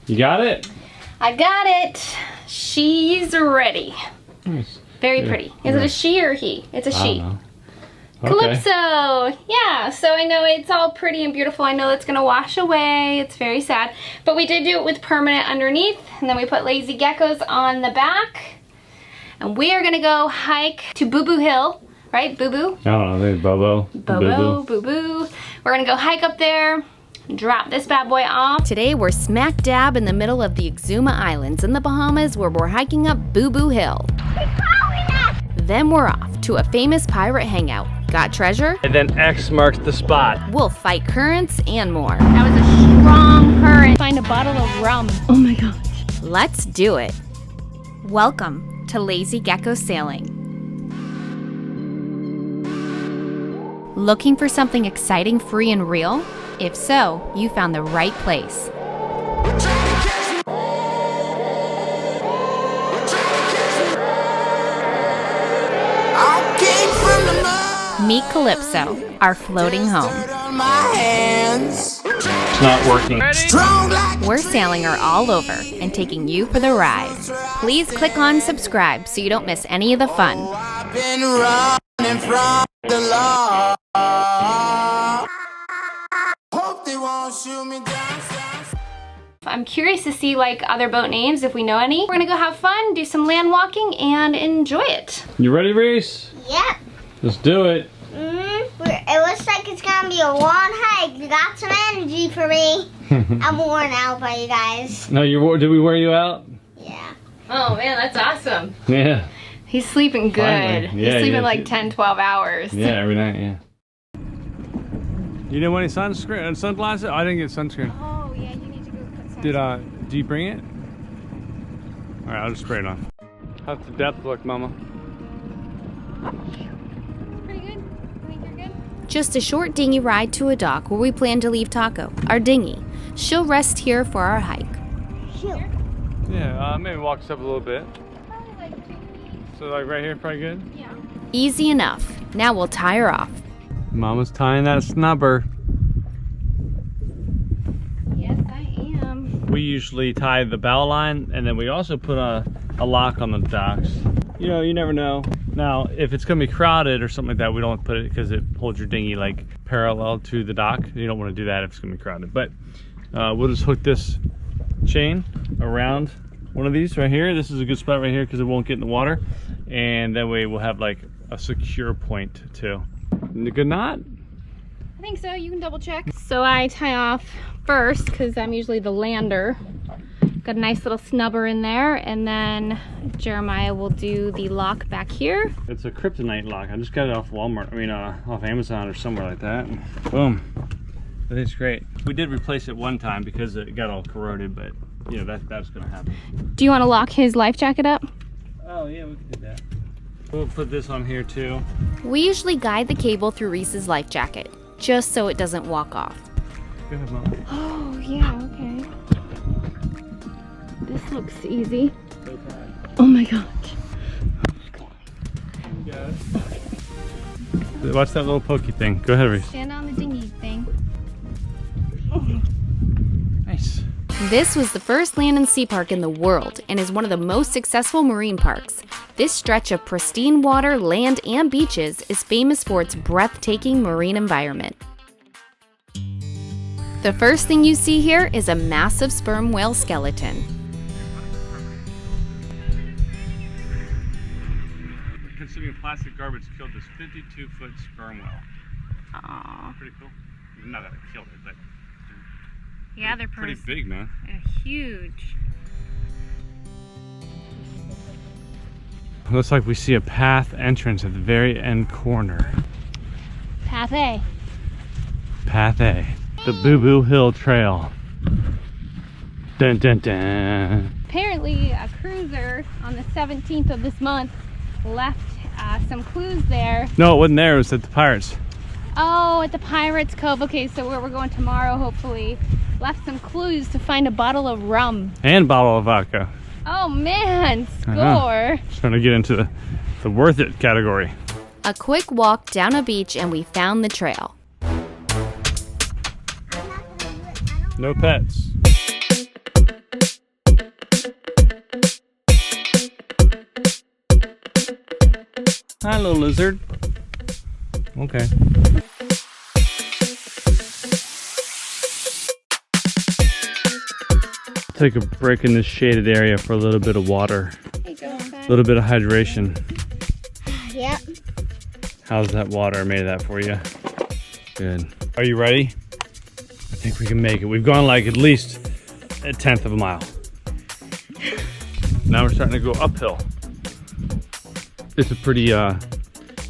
You got it? I got it. She's ready. Nice. Very pretty. Is it a she or a he? It's a she. I don't know. Calypso. Yeah, so I know it's all pretty and beautiful. I know it's gonna wash away. It's very sad. But we did do it with permanent underneath, and then we put lazy geckos on the back. And we are gonna go hike to Boo Boo Hill, right? Boo Boo? I don't know, there's Bobo. Bobo, Boo Boo. We're gonna go hike up there, drop this bad boy off. Today we're smack dab in the middle of the Exuma Islands in the Bahamas, where we're hiking up Boo Boo Hill. Then we're off to a famous pirate hangout. Got treasure? And then X marks the spot. We'll fight currents and more. That was a strong current. Find a bottle of rum. Oh my gosh. Let's do it. Welcome to Lazy Gecko Sailing. Looking for something exciting, free, and real? If so, you found the right place. Meet Calypso, our floating home. It's not working. We're sailing her all over and taking you for the ride. Please click on subscribe so you don't miss any of the fun. I've been running from the law. Hope they won't shoot me down. I'm curious to see like other boat names if we know any. We're gonna go have fun, do some land walking, and enjoy it. You ready, Reese? Yep. Let's do it. It looks like it's gonna be a long hike. You got some energy for me. I'm worn out by you guys. No, did we wear you out? Yeah. Oh man, that's awesome. Yeah. He's sleeping good. Finally. Yeah, He's sleeping yeah. like 10, 12 hours. Yeah, every night, yeah. You didn't want any sunscreen, sunglasses? I didn't get sunscreen. Oh yeah, you need to go put some. Do you bring it? All right, I'll just spray it on. How's the depth look, Mama? Pretty good. I think you're good. Just a short dinghy ride to a dock where we plan to leave Taco, our dinghy. She'll rest here for our hike. Shoot. Yeah, maybe walk us up a little bit. Probably like 2 feet. So like right here, probably good? Yeah. Easy enough. Now we'll tie her off. Mama's tying that snubber. Yes, I am. We usually tie the bow line, and then we also put a lock on the docks. You know, you never know. Now, if it's gonna be crowded or something like that, we don't put it because it holds your dinghy like parallel to the dock. You don't want to do that if it's gonna be crowded. But we'll just hook this chain around one of these right here. This is a good spot right here because it won't get in the water. And that way we'll have like a secure point too. A good knot? I think so. You can double check. So I tie off first because I'm usually the lander. Got a nice little snubber in there, and then Jeremiah will do the lock back here. It's a kryptonite lock. I just got it off Walmart. I mean, off Amazon or somewhere like that. Boom. I think it's great. We did replace it one time because it got all corroded, but you know that's gonna happen. Do you want to lock his life jacket up? Oh yeah, we can do that. We'll put this on here too. We usually guide the cable through Reese's life jacket, just so it doesn't walk off. Go ahead, Mom. Oh, yeah, okay. This looks easy. Oh my gosh. Watch that little pokey thing. Go ahead, Reese. Stand on the dinghy thing. Nice. This was the first land and sea park in the world and is one of the most successful marine parks. This stretch of pristine water, land, and beaches is famous for its breathtaking marine environment. The first thing you see here is a massive sperm whale skeleton. Consuming plastic garbage killed this 52-foot sperm whale. Aww. Pretty cool. Not that it killed it, but Yeah, they're pretty big, man. Huge. Looks like we see a path entrance at the very end corner. Path A. Path A. The Boo Boo Hill Trail. Dun dun dun. Apparently a cruiser on the 17th of this month left some clues there. No, it wasn't there. It was at the Pirates. Oh, at the Pirates Cove. Okay, so where we're going tomorrow, hopefully. Left some clues to find a bottle of rum. And bottle of vodka. Oh man, score. Trying to get into the worth it category. A quick walk down a beach and we found the trail. No pets. Hi, little lizard. Okay. Take a break in this shaded area for a little bit of water. A little bit of hydration. Yep. How's that water made that for you? Good. Are you ready? I think we can make it. We've gone like at least 1/10 of a mile. Now we're starting to go uphill. It's a pretty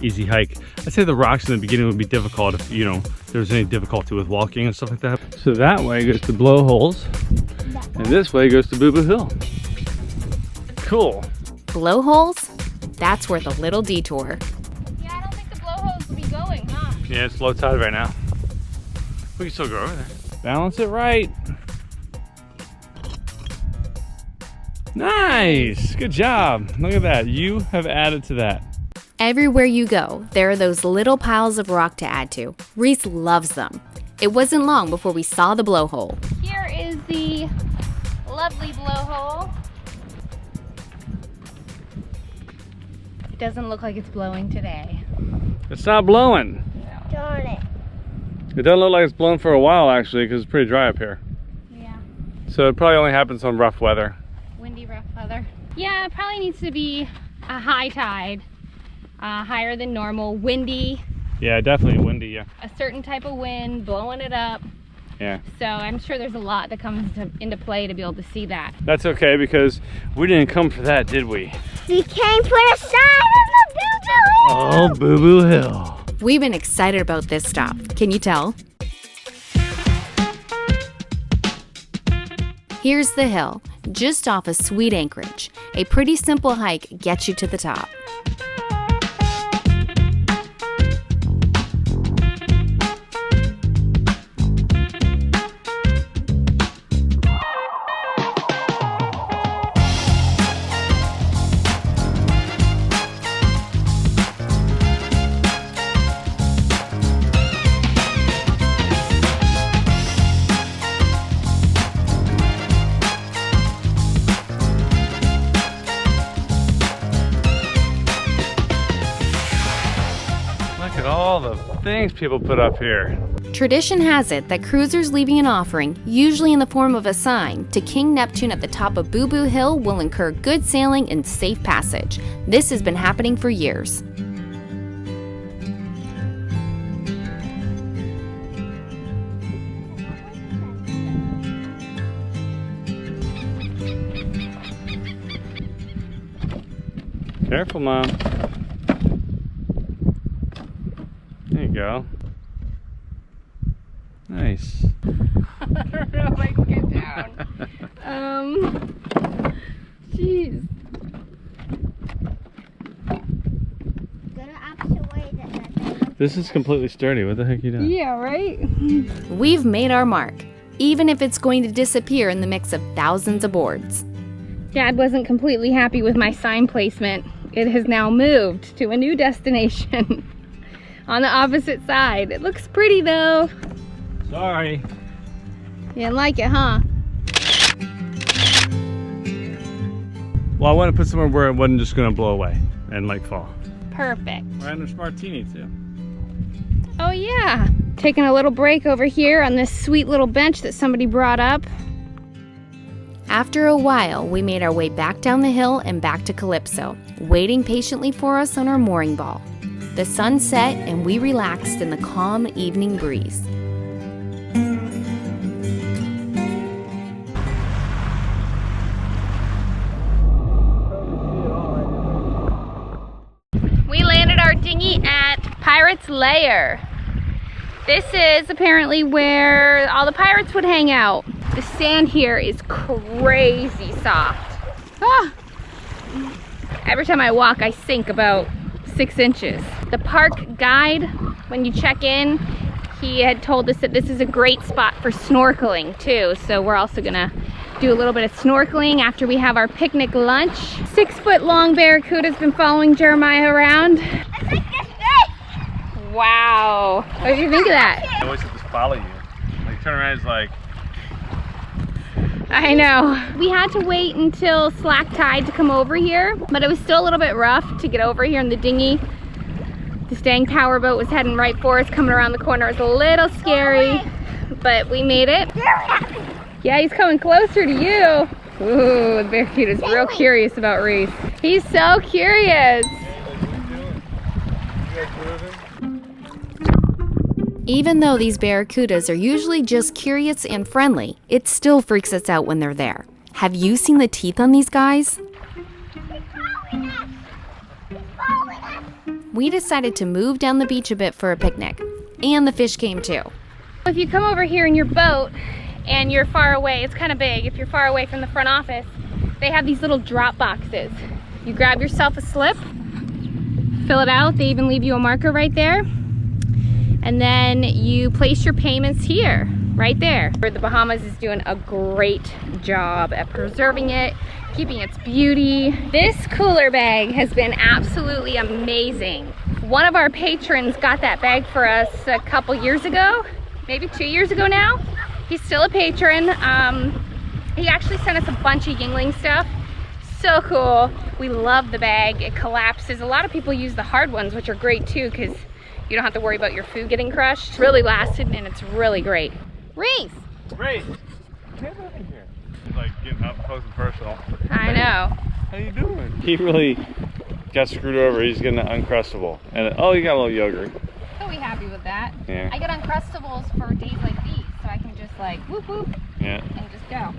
easy hike. I'd say the rocks in the beginning would be difficult if, you know, there was any difficulty with walking and stuff like that. So that way goes to Blowholes, and this way goes to Boo Boo Hill. Cool. Blowholes? That's worth a little detour. Yeah, I don't think the blowholes will be going, huh? Yeah, it's low tide right now. We can still go over there. Balance it right. Nice, good job. Look at that, you have added to that. Everywhere you go, there are those little piles of rock to add to. Reese loves them. It wasn't long before we saw the blowhole. Here is the lovely blowhole. It doesn't look like it's blowing today. It's not blowing. Darn it. It doesn't look like it's blown for a while actually, because it's pretty dry up here. Yeah. So it probably only happens on rough weather. Windy, rough weather. Yeah, it probably needs to be a high tide. Higher than normal, windy. Yeah, definitely windy, yeah. A certain type of wind, blowing it up. Yeah. So I'm sure there's a lot that comes into play to be able to see that. That's okay, because we didn't come for that, did we? We came for the side of the Boo Boo Hill. Oh, Boo Boo Hill. We've been excited about this stop. Can you tell? Here's the hill, just off a sweet anchorage. A pretty simple hike gets you to the top. All the things people put up here. Tradition has it that cruisers leaving an offering, usually in the form of a sign, to King Neptune at the top of Boo Boo Hill will incur good sailing and safe passage. This has been happening for years. Careful, Mom. There you go. Nice. I don't know if I can get down. Jeez. Go the opposite way. This is completely sturdy. What the heck are you doing? Yeah, right? We've made our mark, even if it's going to disappear in the mix of thousands of boards. Dad wasn't completely happy with my sign placement. It has now moved to a new destination on the opposite side. It looks pretty though. Sorry. You didn't like it, huh? Well, I want to put somewhere where it wasn't just going to blow away and like fall. Perfect. Right under Martini too. Oh yeah. Taking a little break over here on this sweet little bench that somebody brought up. After a while, we made our way back down the hill and back to Calypso, waiting patiently for us on our mooring ball. The sun set and we relaxed in the calm evening breeze. We landed our dinghy at Pirate's Lair. This is apparently where all the pirates would hang out. The sand here is crazy soft. Ah. Every time I walk, I sink about 6 inches. The park guide, when you check in, he had told us that this is a great spot for snorkeling too. So we're also gonna do a little bit of snorkeling after we have our picnic lunch. 6-foot-long barracuda's been following Jeremiah around. It's like this big. Wow. What do you think of that? I always just follow you. Like turn around, it's like. I know. We had to wait until slack tide to come over here, but it was still a little bit rough to get over here in the dinghy. This dang powerboat was heading right for us, coming around the corner. It was a little scary, but we made it. Yeah, he's coming closer to you. Ooh, the barracuda is real curious about Reese. He's so curious. Even though these barracudas are usually just curious and friendly, it still freaks us out when they're there. Have you seen the teeth on these guys? We decided to move down the beach a bit for a picnic, and the fish came too. If you come over here in your boat and you're far away, it's kind of big. If you're far away from the front office, they have these little drop boxes. You grab yourself a slip, fill it out. They even leave you a marker right there. And then you place your payments here, right there. The Bahamas is doing a great job at preserving it, keeping its beauty. This cooler bag has been absolutely amazing. One of our patrons got that bag for us a couple years ago, maybe 2 years ago now. He's still a patron. He actually sent us a bunch of Yingling stuff. So cool. We love the bag. It collapses. A lot of people use the hard ones, which are great too, because you don't have to worry about your food getting crushed. It's really lasted and it's really great. Reese! Reese! Get over here. He's like getting up close and personal. I know. How you doing? He really got screwed over. He's getting an Uncrustable. And oh, you got a little yogurt. So we happy with that. Yeah. I get Uncrustables for days like these, so I can just like whoop whoop yeah. and just go.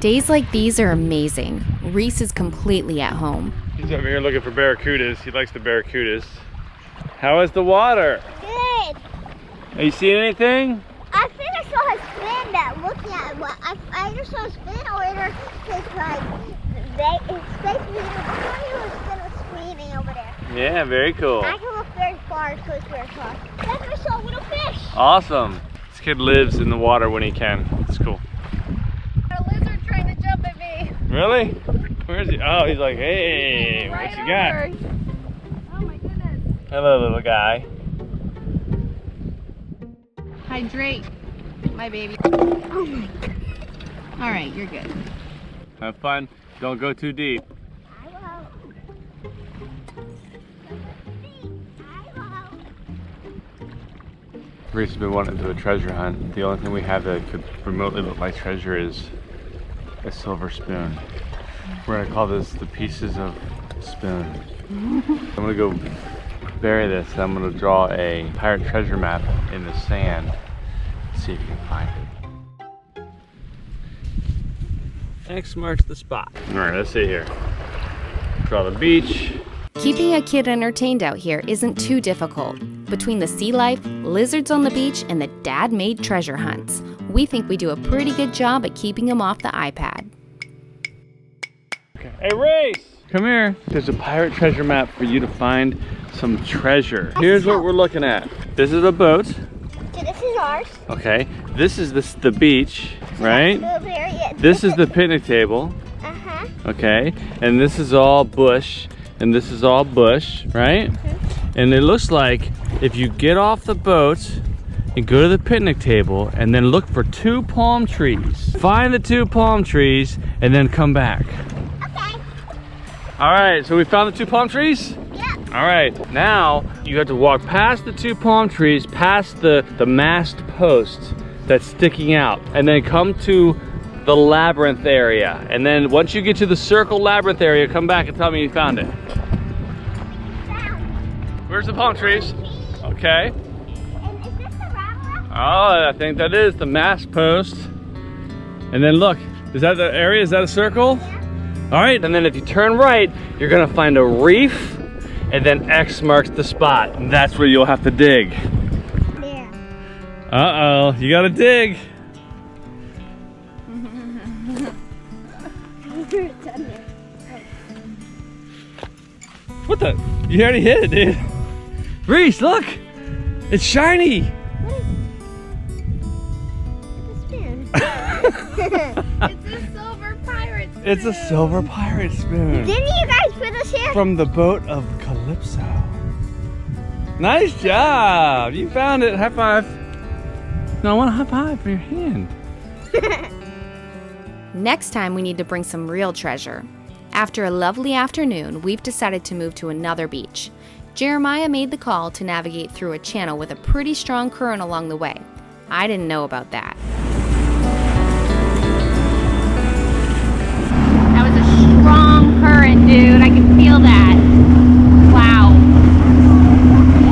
Days like these are amazing. Reese is completely at home. He's over here looking for barracudas. He likes the barracudas. How is the water? Good. Are you seeing anything? I think I saw a spin that looking at what I just saw a spin over because like it's basically the spin was screaming over there. Yeah, very cool. I can look very far so it's very far. Then I saw a little fish. Awesome. This kid lives in the water when he can. It's cool. A lizard trying to jump at me. Really? Where is he? Oh, he's like, hey, Right what you got? over. Oh my goodness. Hello, little guy. Hydrate, my baby. Oh my God. All right, you're good. Have fun. Don't go too deep. I will. Reese has been wanting to do a treasure hunt. The only thing we have that could remotely look like treasure is a silver spoon. We're gonna call this the pieces of spoon. I'm gonna go bury this. I'm gonna draw a pirate treasure map in the sand. See if you can find it. X marks the spot. All right, let's see here. Draw the beach. Keeping a kid entertained out here isn't too difficult. Between the sea life, lizards on the beach, and the dad-made treasure hunts, we think we do a pretty good job at keeping him off the iPad. Okay. Hey, Reese! Come here. There's a pirate treasure map for you to find some treasure. Here's what we're looking at. This is a boat. So this is ours. Okay. This is the beach, right? Yeah. This is the picnic table. Uh-huh. Okay. And this is all bush. And this is all bush, right? And it looks like if you get off the boat and go to the picnic table and then look for 2 palm trees. Find the 2 palm trees and then come back. Okay. All right, so we found the 2 palm trees? Yeah. All right, now you have to walk past the 2 palm trees, past the mast post that's sticking out, and then come to the labyrinth area. And then once you get to the circle labyrinth area, come back and tell me you found it. Where's the palm trees? Okay. And is this the rattler? Oh, I think that is the mast post. And then look, is that the area? Is that a circle? Yeah. All right, and then if you turn right, you're gonna find a reef, and then X marks the spot. And that's where you'll have to dig. Yeah. Uh-oh, you gotta dig. What the? You already hit it, dude. Reese, look! It's shiny! It's a spoon. It's a silver pirate spoon. It's a silver pirate spoon. Didn't you guys put this here? From the boat of Calypso. Nice job! You found it. High five. No, I want a high five for your hand. Next time we need to bring some real treasure. After a lovely afternoon, we've decided to move to another beach. Jeremiah made the call to navigate through a channel with a pretty strong current along the way. I didn't know about that. That was a strong current, dude. I can feel that. Wow.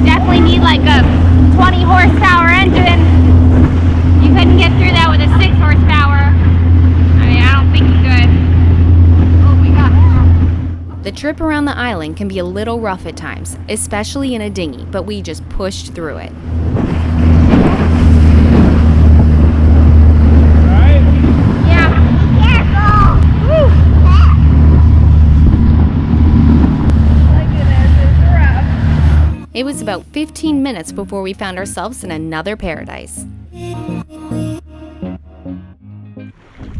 You definitely need like a 20 horsepower engine. You couldn't get through that with a 6 horsepower. I mean, I don't think you could. Oh my gosh. The trip around the island can be a little rough at times, especially in a dinghy, but we just pushed through it. It was about 15 minutes before we found ourselves in another paradise.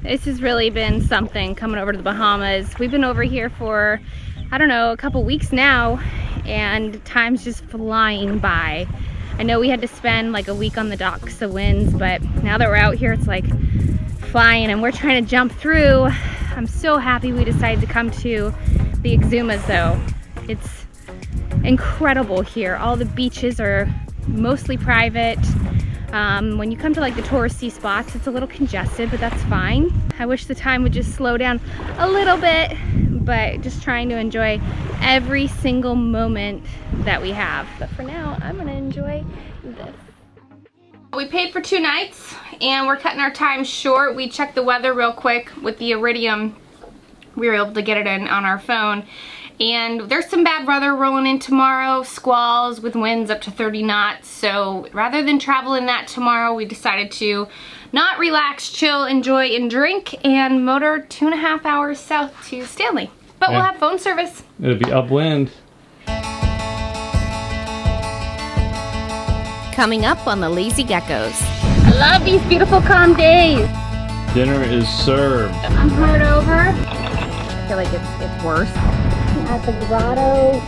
This has really been something coming over to the Bahamas. We've been over here for, I don't know, a couple weeks now, and time's just flying by. I know we had to spend like a week on the docks, the winds, but now that we're out here, it's like flying and we're trying to jump through. I'm so happy we decided to come to the Exumas though. It's incredible here. All the beaches are mostly private. When you come to like the touristy spots, it's a little congested, but that's fine. I wish the time would just slow down a little bit, but just trying to enjoy every single moment that we have. But for now, I'm gonna enjoy this. We paid for 2 nights and we're cutting our time short. We checked the weather real quick with the Iridium. We were able to get it in on our phone. And there's some bad weather rolling in tomorrow, squalls with winds up to 30 knots. So rather than travel in that tomorrow, we decided to not relax, chill, enjoy, and drink, and motor 2.5 hours south to Stanley. But we'll have phone service. It'll be upwind. Coming up on the Lazy Geckos. I love these beautiful calm days. Dinner is served. I'm hard over. I feel like it's worse. At the grotto.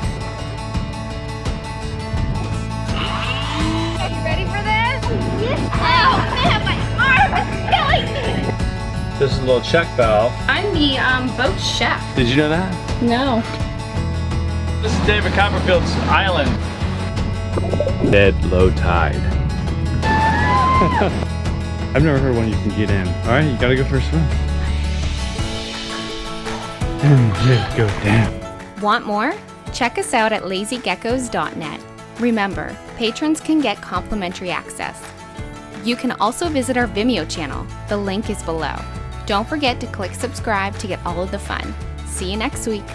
Are you ready for this? Yes. Oh man, my arm is killing me. This is a little check valve. I'm the boat chef. Did you know that? No. This is David Copperfield's island. Dead low tide. I've never heard one you can get in. All right, you gotta go for a swim. And just go down. Want more? Check us out at lazygeckos.net. Remember, patrons can get complimentary access. You can also visit our Vimeo channel. The link is below. Don't forget to click subscribe to get all of the fun. See you next week.